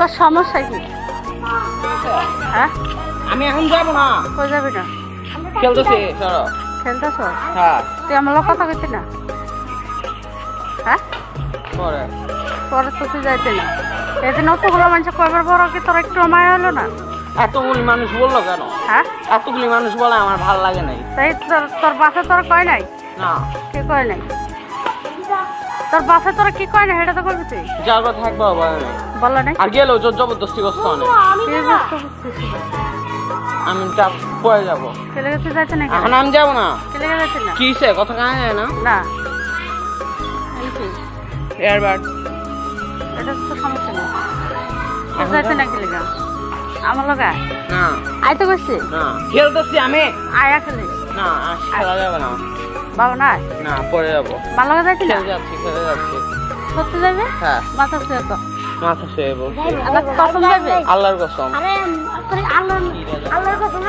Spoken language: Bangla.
তোর সমস্যা কি? হ্যাঁ আমি এখন যাবো না। কই যাবি না? খেলতেছি সরো। খেলতেছ? হ্যাঁ তুই আমার লোক কথা কইতি না? হ্যাঁ পরে পরে তো তুই যাইতে না। এদিন অতগুলো মানুষ কয়বার বড় কি তোর একটু মায়া হলো না? এতগুলি মানুষ বললো কেন? হ্যাঁ এতগুলি মানুষ বলে আমার ভালো লাগে নাই। তাই তোর বাসে তোর কয় নাই? না কে কয় নাই? তোর বাসে তোর কি কয় না সেটা তো করবি তুই? যার কথা থাকবো বলে নাই। বললো নাই? আর গেলেও জোর জবরদস্তি করতে অনেক। কি বুঝতে বুঝতেছি? আমি পরে যাবো। কেলে গেছে যাইতে না? এখন আমি যাবো না। কেলে যাইতে না? কিসে কথা কানে যায় না? না এই কি? এয়ারবাড এটা তো সমস্যা নেই। তুই যাইতে না কেলে গা? আমার লোক আয়। না আয় তো করছি। না খেলতেছি আমি। আয়া খেলে। না খেলা যাবে না। বাবা না আয়। না পরে যাবো। ভালো লাগে যাইতে না? খেলে যাচ্ছি। সত্যি যাবে? হ্যাঁ মাথা শুয়ে তো। মাথা শুয়ে বলছি। কখন যাবে? আল্লাহর কসম। আরে আল্লাহর কসম